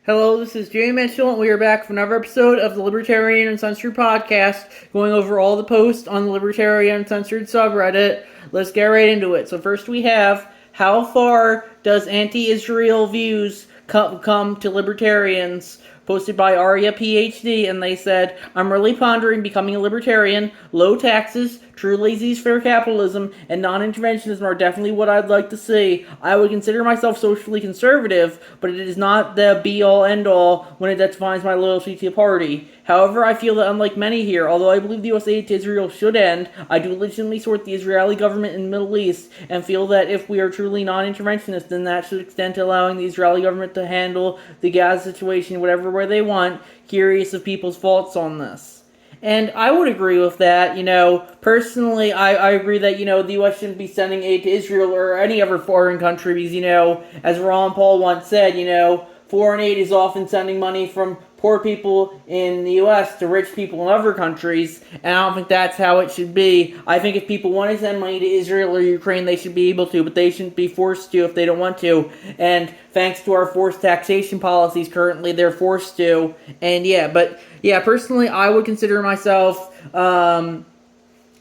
Hello, this is Jamie Mitchell, and we are back for another episode of the Libertarian Uncensored podcast, going over all the posts on the Libertarian Uncensored subreddit. Let's get right into it. So first we have, how far does anti-Israel views come to libertarians? Posted by Arya PhD, and they said, I'm really pondering becoming a libertarian. Low taxes, true laissez-faire capitalism, and non-interventionism are definitely what I'd like to see. I would consider myself socially conservative, but it is not the be-all, end-all when it defines my loyalty to a party. However, I feel that unlike many here, although I believe the U.S. aid to Israel should end, I do legitimately support the Israeli government in the Middle East, and feel that if we are truly non-interventionist, then that should extend to allowing the Israeli government to handle the Gaza situation, whatever where they want. Curious of people's thoughts on this. And I would agree with that. Personally, I agree that, the U.S. shouldn't be sending aid to Israel or any other foreign country because, as Ron Paul once said, foreign aid is often sending money from poor people in the U.S. to rich people in other countries, and I don't think that's how it should be. I think if people want to send money to Israel or Ukraine, they should be able to, but they shouldn't be forced to if they don't want to. And thanks to our forced taxation policies currently, they're forced to. And personally, I would consider myself, I'm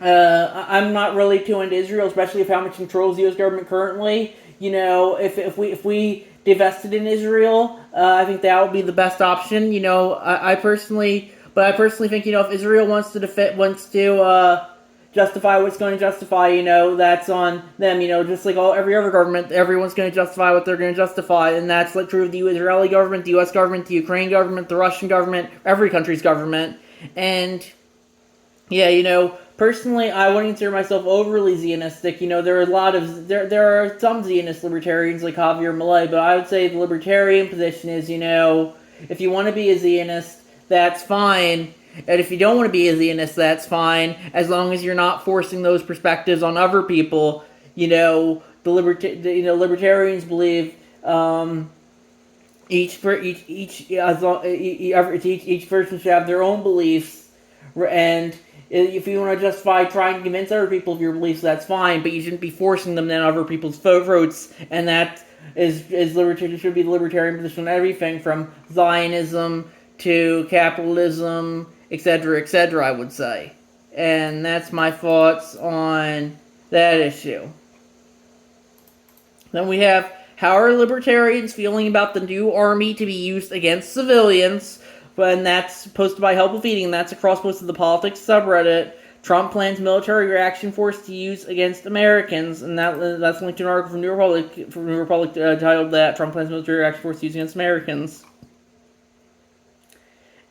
not really too into Israel, especially with how much controls the U.S. government currently. If we divested in Israel, I think that would be the best option. I personally think, if Israel wants to justify what's going to justify, that's on them. Just like every other government, everyone's going to justify what they're going to justify, and that's true of the Israeli government, the U.S. government, the Ukraine government, the Russian government, every country's government, and personally, I wouldn't consider myself overly Zionistic. There are some Zionist libertarians like Javier Milei, but I would say the libertarian position is, if you want to be a Zionist, that's fine. And if you don't want to be a Zionist, that's fine, as long as you're not forcing those perspectives on other people. Libertarians believe each person should have their own beliefs, and if you want to justify trying to convince other people of your beliefs, that's fine, but you shouldn't be forcing them on other people's votes, and that should be the libertarian position on everything from Zionism to capitalism, etc., I would say. And that's my thoughts on that issue. Then we have, how are libertarians feeling about the new army to be used against civilians? And that's posted by Help with Eating. That's across most of the politics subreddit. Trump plans military reaction force to use against Americans, and that's linked to an article from New Republic titled that Trump plans military reaction force to use against Americans.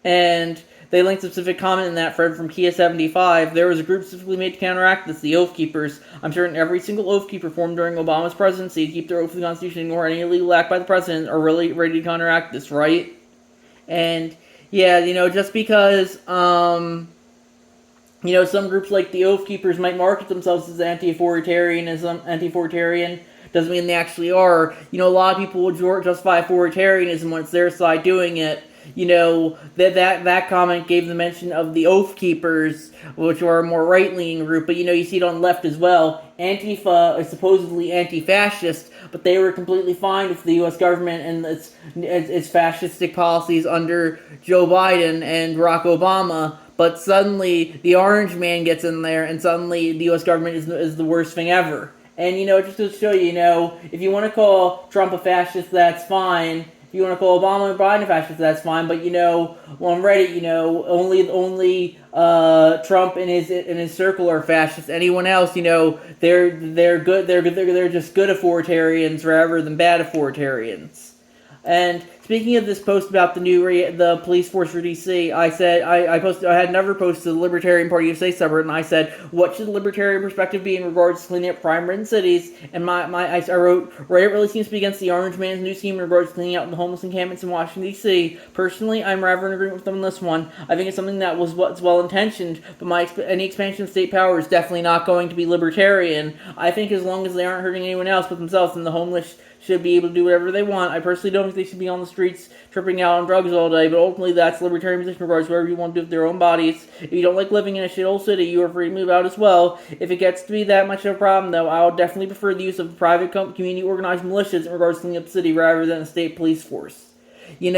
And they linked a specific comment in that thread from Kia75. There was a group specifically made to counteract this, the Oath Keepers. I'm certain every single Oath Keeper formed during Obama's presidency to keep their oath to the Constitution and ignore any illegal act by the president are really ready to counteract this, right? And just because, some groups like the Oath Keepers might market themselves as anti-authoritarian, doesn't mean they actually are. A lot of people would justify authoritarianism when it's their side doing it. That comment gave the mention of the Oath Keepers, which are a more right-leaning group, but you see it on the left as well. Antifa is supposedly anti-fascist, but they were completely fine with the U.S. government and its fascistic policies under Joe Biden and Barack Obama, but suddenly the Orange Man gets in there, and suddenly the U.S. government is the worst thing ever. And, just to show you, if you want to call Trump a fascist, that's fine. If you want to call Obama and Biden fascist, that's fine. But on Reddit, only Trump and his circle are fascists. Anyone else, they're good. They're just good authoritarians rather than bad authoritarians. And speaking of this post about the police force for DC, I said I had another post to the Libertarian Party USA subreddit, and I said, what should the libertarian perspective be in regards to cleaning up crime-ridden cities? And I wrote, Reddit really seems to be against the Orange Man's new scheme in regards to cleaning out the homeless encampments in Washington D.C. Personally, I'm rather in agreement with them on this one. I think it's something that was well-intentioned, but any expansion of state power is definitely not going to be libertarian. I think as long as they aren't hurting anyone else but themselves, then the homeless should be able to do whatever they want. I personally don't think they should be on the streets tripping out on drugs all day, but ultimately that's libertarian position in regards to whatever you want to do with their own bodies. If you don't like living in a shithole city, you are free to move out as well. If it gets to be that much of a problem, though, I would definitely prefer the use of private community organized militias in regards to cleaning up the city rather than a state police force. And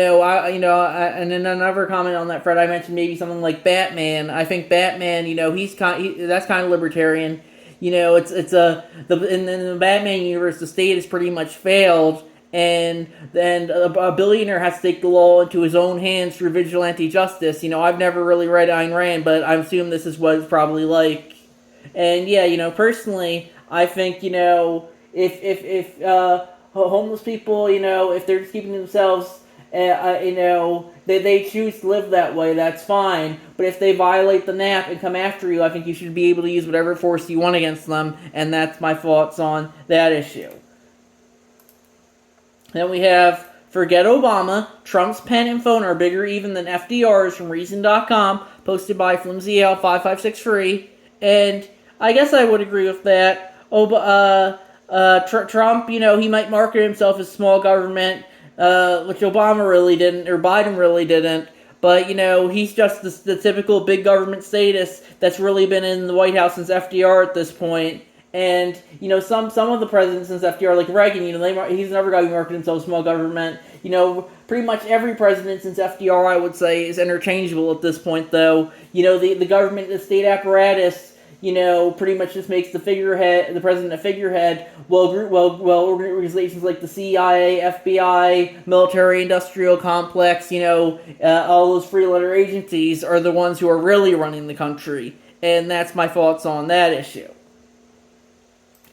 in another comment on that thread, I mentioned maybe something like Batman. I think Batman, that's kind of libertarian. In the Batman universe, the state has pretty much failed, and then a billionaire has to take the law into his own hands through vigilante justice. I've never really read Ayn Rand, but I assume this is what it's probably like. And yeah, personally, I think if homeless people, if they're just keeping themselves, they choose to live that way, that's fine. But if they violate the NAP and come after you, I think you should be able to use whatever force you want against them, and that's my thoughts on that issue. Then we have, forget Obama, Trump's pen and phone are bigger even than FDR's from Reason.com, posted by FlimsyAL5563, and I guess I would agree with that. Trump, he might market himself as small government, which Obama really didn't, or Biden really didn't. But, he's just the typical big government status that's really been in the White House since FDR at this point. And, some of the presidents since FDR, like Reagan, he's never got to market himself as small government. Pretty much every president since FDR, I would say, is interchangeable at this point, though. The government, the state apparatus, pretty much just makes the president a figurehead, while organizations like the CIA, FBI, military-industrial complex, all those three-letter agencies are the ones who are really running the country. And that's my thoughts on that issue.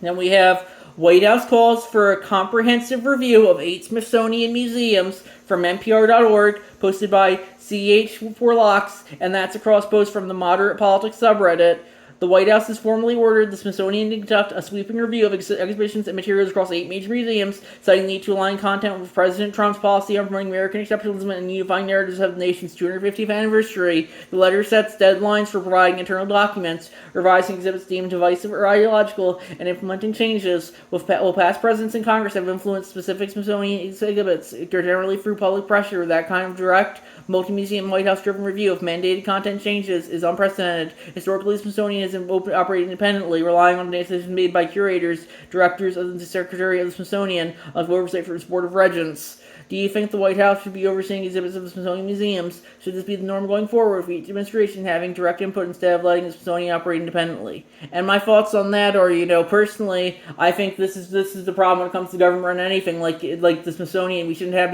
Then we have White House calls for a comprehensive review of 8 Smithsonian museums from NPR.org, posted by CH4Locks, and that's across posts from the Moderate Politics subreddit. The White House has formally ordered the Smithsonian to conduct a sweeping review of exhibitions and materials across 8 major museums, citing the need to align content with President Trump's policy on promoting American exceptionalism and unifying narratives of the nation's 250th anniversary. The letter sets deadlines for providing internal documents, revising exhibits deemed divisive or ideological, and implementing changes. While past presidents and Congress have influenced specific Smithsonian exhibits, generally through public pressure, that kind of direct, multi-museum White House-driven review of mandated content changes is unprecedented. Historically, the Smithsonian has operated independently, relying on decisions made by curators, directors, and the Secretary of the Smithsonian, of oversight for its Board of Regents. Do you think the White House should be overseeing exhibits of the Smithsonian museums? Should this be the norm going forward, with each administration having direct input instead of letting the Smithsonian operate independently? And my thoughts on that are, personally, I think this is the problem when it comes to government run anything like the Smithsonian. We shouldn't have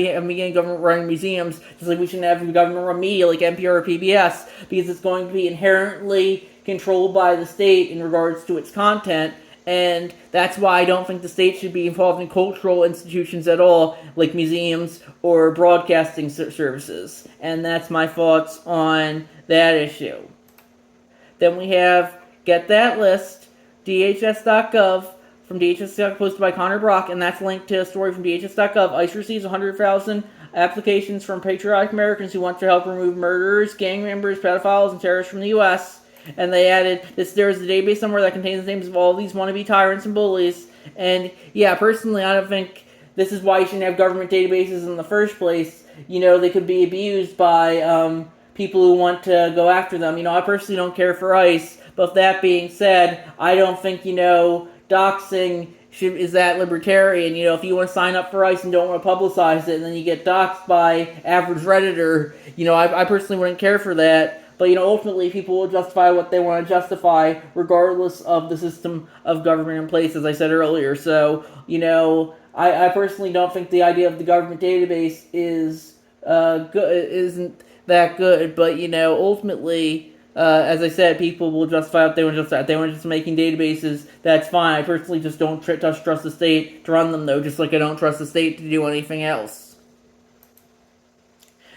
government run museums, just like we shouldn't have government run media like NPR or PBS, because it's going to be inherently controlled by the state in regards to its content. And that's why I don't think the state should be involved in cultural institutions at all, like museums or broadcasting services. And that's my thoughts on that issue. Then we have Get That List, DHS.gov, from DHS.gov, posted by Connor Brock, and that's linked to a story from DHS.gov. ICE receives 100,000 applications from patriotic Americans who want to help remove murderers, gang members, pedophiles, and terrorists from the U.S., and they added there is a database somewhere that contains the names of all these wannabe tyrants and bullies. And yeah, personally, I don't think this is why you shouldn't have government databases in the first place. They could be abused by people who want to go after them. I personally don't care for ICE, but that being said, I don't think doxing is that libertarian. If you want to sign up for ICE and don't want to publicize it, and then you get doxed by average Redditor, I personally wouldn't care for that. But, ultimately, people will justify what they want to justify, regardless of the system of government in place, as I said earlier. So, I personally don't think the idea of the government database is isn't that good. But, ultimately, as I said, people will justify what they want to justify. If they want just making databases, that's fine. I personally just don't trust the state to run them, though, just like I don't trust the state to do anything else.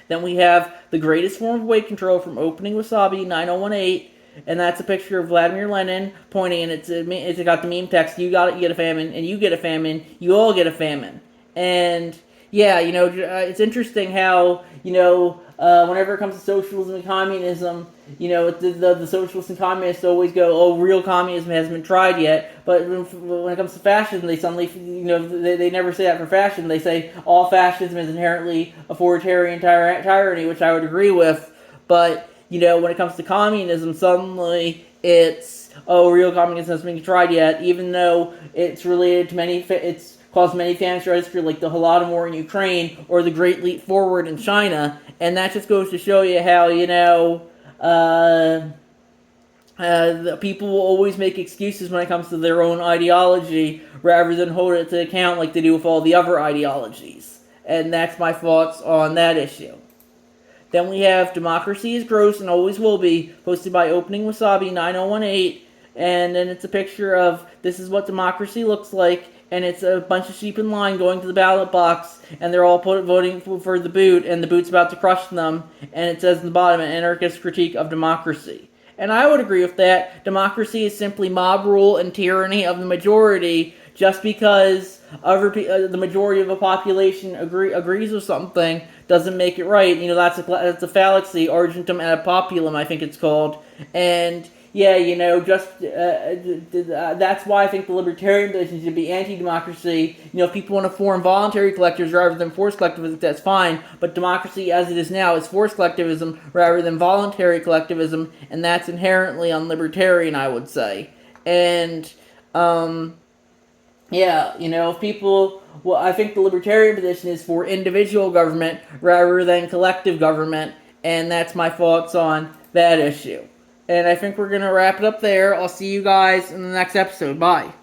Then we have the greatest form of weight control from Opening Wasabi 9018, and that's a picture of Vladimir Lenin pointing, and it's got the meme text, you got it, you get a famine, and you get a famine, you all get a famine. And yeah, it's interesting how, whenever it comes to socialism and communism, the socialists and communists always go, oh, real communism hasn't been tried yet. But when it comes to fascism, they suddenly, they never say that for fascism. They say all fascism is inherently authoritarian tyranny, which I would agree with. But, when it comes to communism, suddenly it's, oh, real communism hasn't been tried yet, even though it's related to it's caused many famines throughout history, like the Holodomor in Ukraine or the Great Leap Forward in China. And that just goes to show you how, the people will always make excuses when it comes to their own ideology rather than hold it to account like they do with all the other ideologies. And that's my thoughts on that issue. Then we have Democracy is Gross and Always Will Be, posted by Opening Wasabi 9018. And then it's a picture of this is what democracy looks like. And it's a bunch of sheep in line going to the ballot box. And they're all voting for the boot. And the boot's about to crush them. And it says in the bottom, an anarchist critique of democracy. And I would agree with that. Democracy is simply mob rule and tyranny of the majority. Just because the majority of the population agrees with something doesn't make it right. That's a fallacy, argentum et populum, I think it's called. And yeah, that's why I think the libertarian position should be anti-democracy. If people want to form voluntary collectives rather than forced collectivism, that's fine. But democracy, as it is now, is forced collectivism rather than voluntary collectivism, and that's inherently unlibertarian, I would say. And if people... Well, I think the libertarian position is for individual government rather than collective government, and that's my thoughts on that issue. And I think we're going to wrap it up there. I'll see you guys in the next episode. Bye.